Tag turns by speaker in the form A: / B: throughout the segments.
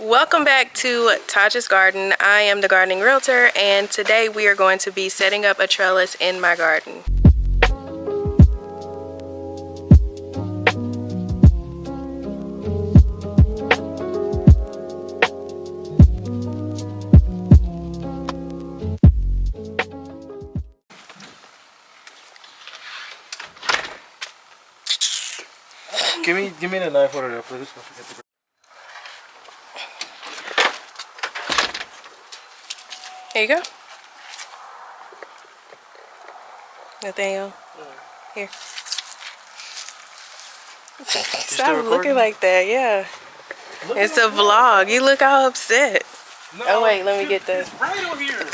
A: Welcome back to Taj's Garden. I am the gardening realtor, and today we are going to be setting up a trellis in my garden.
B: Give me the knife over there, please.
A: Here you go. Nathaniel, here. Stop looking like that, yeah. It's a vlog. You look all upset.
B: No,
A: oh wait, let me get the...
B: It's right over here.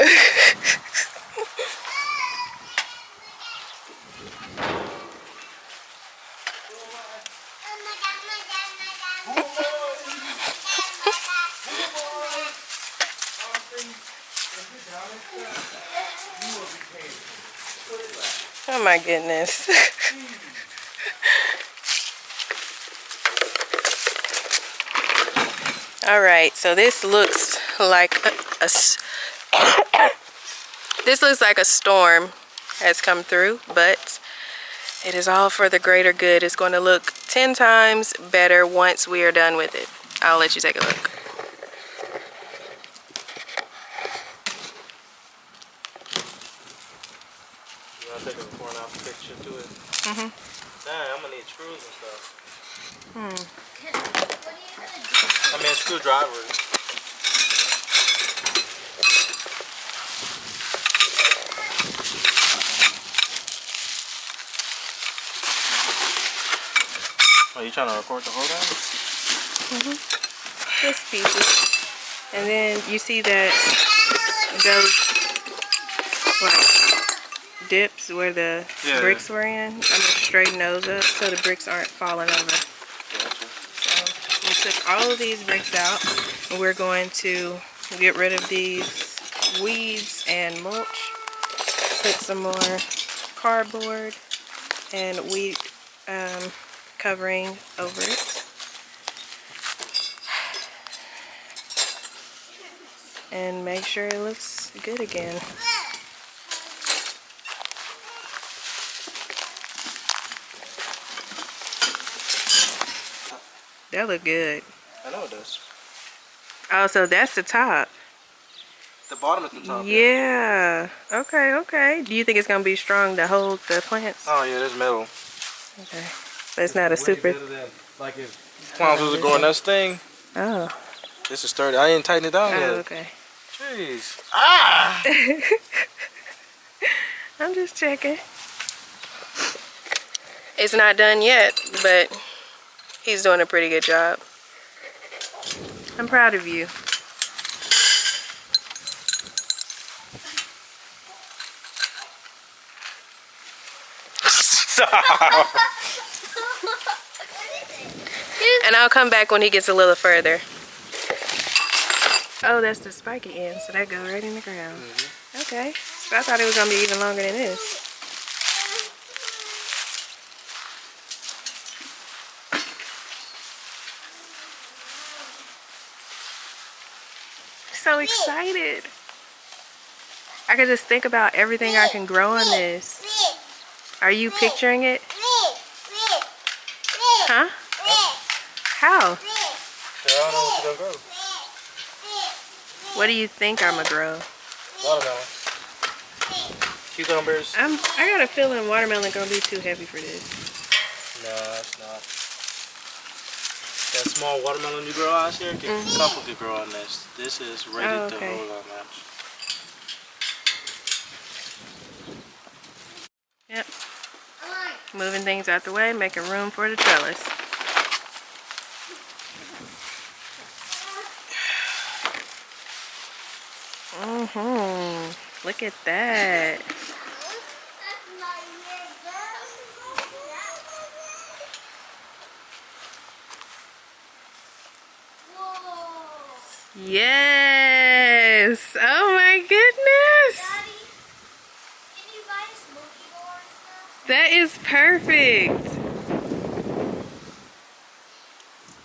A: Oh my goodness. All right, so this looks like this looks like a storm has come through, but it is all for the greater good. It's going to look 10 times better once we are done with it. I'll let you take a look.
B: You want to take a before and after picture to it?
A: Mm-hmm.
B: Dang, I'm going to need screws and stuff.
A: Hmm.
B: I mean, screwdrivers. Are you trying to record the whole thing?
A: Mm-hmm. Just pieces. And then you see that those like dips where the bricks were in. I'm gonna straighten those up so the bricks aren't falling over.
B: Gotcha.
A: So we took all of these bricks out, and we're going to get rid of these weeds and mulch. Put some more cardboard and weed covering over it. And make sure it looks good again. That look good.
B: I know it does.
A: Oh, so that's the top.
B: The bottom is the top.
A: Yeah. Okay, okay. Do you think it's going to be strong to hold the plants?
B: Oh, yeah, there's metal.
A: Okay. But it's not a super...
B: Like if plants was to go in this thing.
A: Oh.
B: This is sturdy. I ain't tighten it down yet.
A: Oh, okay.
B: Jeez. Ah!
A: I'm just checking. It's not done yet, but he's doing a pretty good job. I'm proud of you.
B: Stop.
A: And I'll come back when he gets a little further. Oh, that's the spiky end, so that goes right in the ground. Mm-hmm. Okay. So I thought it was going to be even longer than this. So excited. I could just think about everything I can grow on this. Are you picturing it? Huh? How?
B: I don't know what you're gonna grow.
A: What do you think I'm gonna grow?
B: Watermelon. Cucumbers.
A: I got a feeling watermelon gonna be too heavy for this.
B: No, it's not. That small watermelon you grow out here, a couple could grow on this. This is ready to roll on that.
A: Yep. Moving things out the way, making room for the trellis. Look at that. Yes. Oh my goodness.
C: Daddy, can you buy a smoky door and stuff?
A: That is perfect.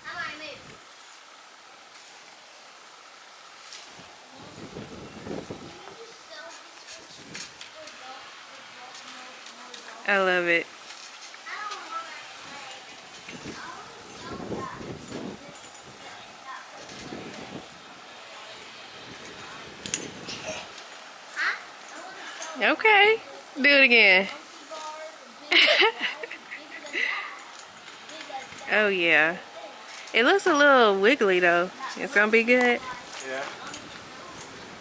C: How do I move?
A: I love it. Okay, do it again. Oh yeah. It looks a little wiggly though. It's gonna be good.
B: Yeah.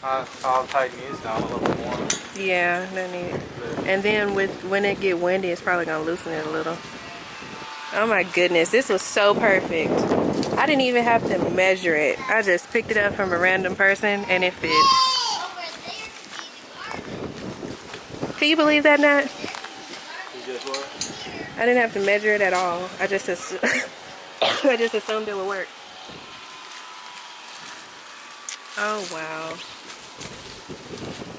B: I'll tighten these down a little bit more.
A: Yeah, no need. And then when it get windy, it's probably gonna loosen it a little. Oh my goodness, this was so perfect. I didn't even have to measure it. I just picked it up from a random person and it fits. Can you believe that, Nat?
B: You just what?
A: I didn't have to measure it at all. I just I just assumed it would work. Oh wow.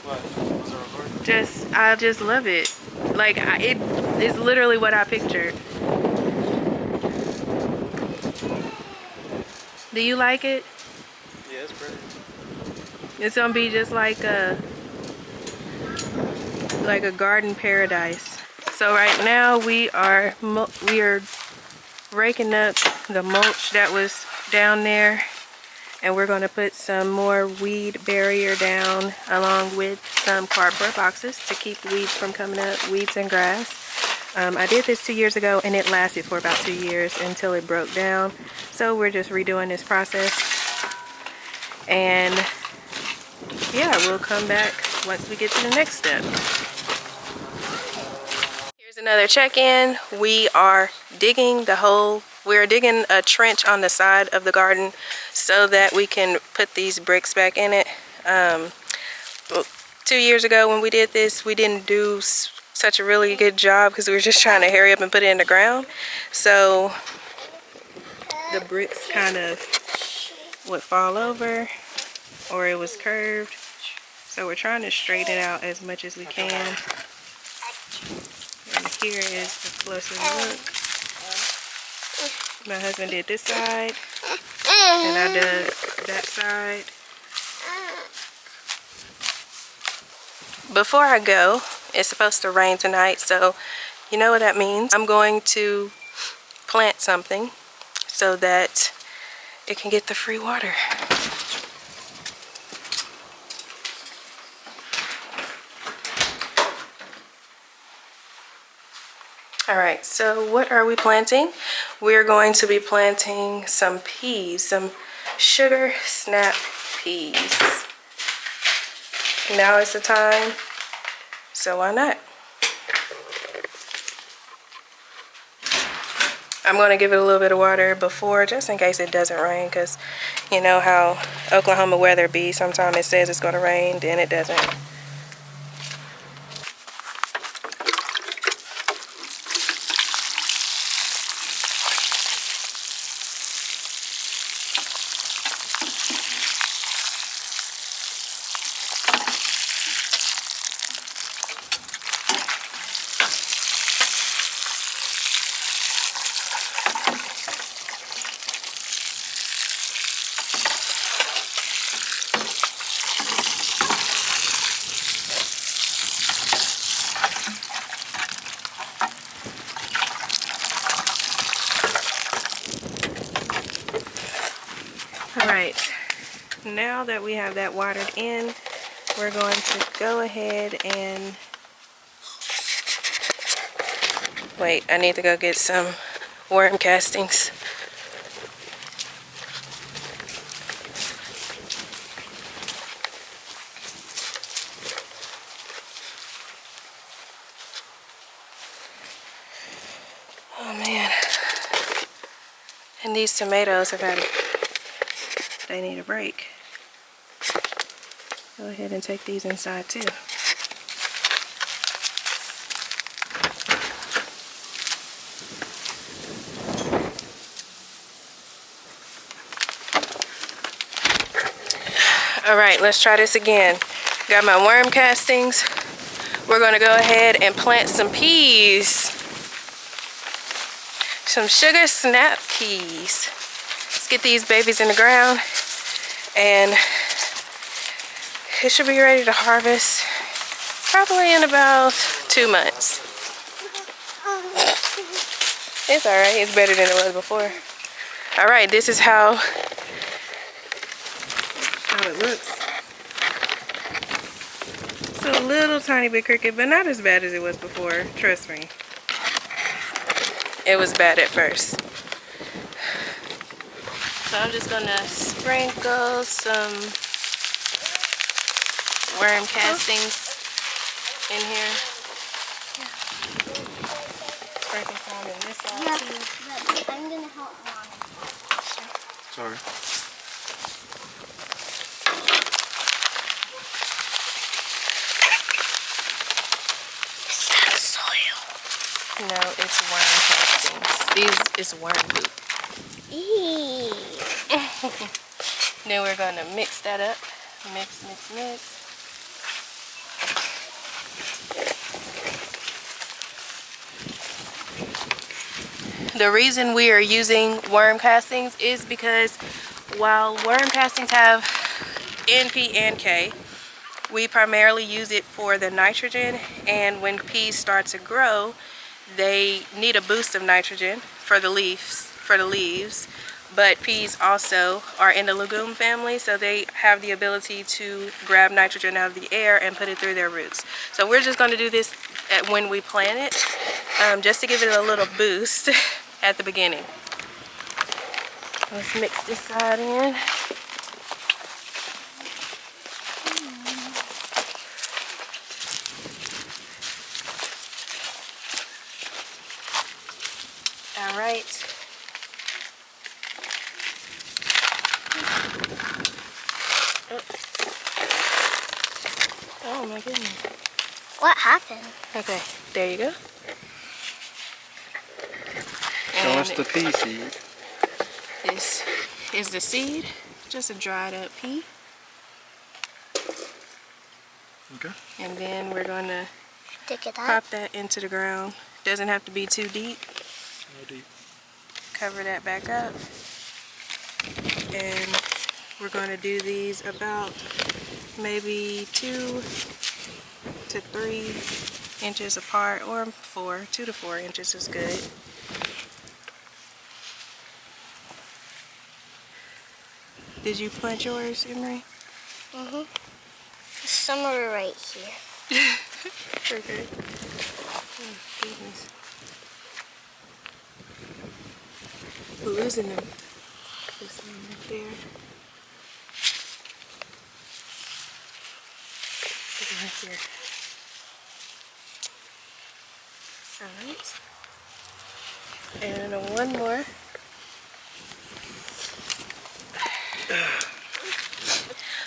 B: What? Was it recording?
A: I just love it. Like it is literally what I pictured. Do you like it?
B: Yeah, it's pretty.
A: It's gonna be just like a garden paradise. So right now we are raking up the mulch that was down there, and we're going to put some more weed barrier down along with some cardboard boxes to keep weeds from coming up, weeds and grass. I did this 2 years ago and it lasted for about 2 years until it broke down. So we're just redoing this process, and yeah, we'll come back once we get to the next step. Here's another check-in. We are digging we're digging a trench on the side of the garden so that we can put these bricks back in it. 2 years ago when we did this, we didn't do such a really good job because we were just trying to hurry up and put it in the ground. So the bricks kind of would fall over, or it was curved. So we're trying to straighten it out as much as we can. And here is the closer look. My husband did this side, and I did that side. Before I go, it's supposed to rain tonight, so you know what that means. I'm going to plant something so that it can get the free water. Alright, so what are we planting? We're going to be planting some peas, some sugar snap peas. Now is the time, so why not? I'm going to give it a little bit of water before, just in case it doesn't rain, because you know how Oklahoma weather be. Sometimes it says it's going to rain, then it doesn't. Alright, now that we have that watered in, we're going to go ahead and wait, I need to go get some worm castings. Oh man. And these tomatoes they need a break. Go ahead and take these inside too. Alright, let's try this again. Got my worm castings. We're going to go ahead and plant some peas. Some sugar snap peas. Let's get these babies in the ground, and it should be ready to harvest probably in about 2 months. It's alright. It's better than it was before. Alright, this is how it looks. It's a little tiny bit crooked, but not as bad as it was before. Trust me. It was bad at first. So I'm just gonna sprinkle some worm castings in here. Sprinkle some in this side
C: Yeah,
A: too.
C: but I'm gonna help Mommy.
B: Sorry.
C: Is that soil?
A: No, it's worm castings. These is worm poop.
C: Eee.
A: Then we're gonna mix that up. Mix, mix, mix. The reason we are using worm castings is because while worm castings have NP and K, we primarily use it for the nitrogen, and when peas start to grow, they need a boost of nitrogen for the leaves, but peas also are in the legume family, so they have the ability to grab nitrogen out of the air and put it through their roots. So we're just going to do this when we plant it, just to give it a little boost at the beginning. Let's mix this side in. All right. Oh my goodness.
C: What happened?
A: Okay, there you go.
B: Show
A: And
B: us the pea seed.
A: this is the seed, just a dried up pea.
B: Okay.
A: And then we're gonna
C: Dig it up.
A: pop that into the ground. Doesn't have to be too deep.
B: No deep.
A: Cover that back up. And we're gonna do these about maybe 2 to 3 inches apart, or 2 to 4 inches is good. Did you plant yours, Emery?
C: Mm-hmm. Somewhere right here.
A: Okay. Oh, goodness. We're losing them. This one right there. Right here. Alright. And one more.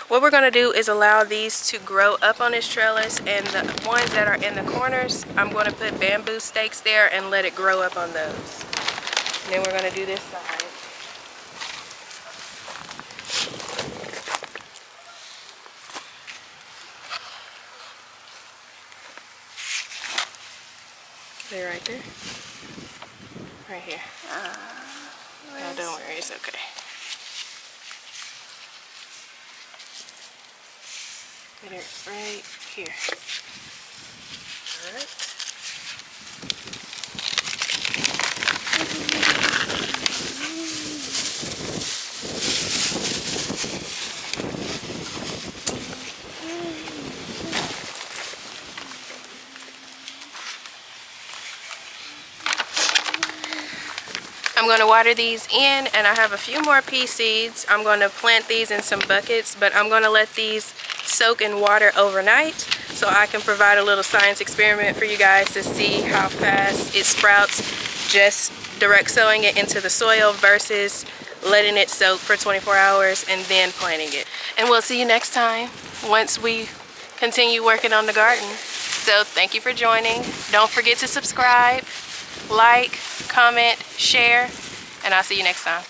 A: What we're going to do is allow these to grow up on this trellis, and the ones that are in the corners, I'm going to put bamboo stakes there and let it grow up on those. And then we're going to do this side. They're right there. Right here. No, don't worry, it's okay. Put it right here. Alright. I'm going to water these in, and I have a few more pea seeds. I'm going to plant these in some buckets, but I'm going to let these soak in water overnight so I can provide a little science experiment for you guys to see how fast it sprouts, just direct sowing it into the soil versus letting it soak for 24 hours and then planting it. And we'll see you next time once we continue working on the garden. So thank you for joining. Don't forget to subscribe, like, comment, share, and I'll see you next time.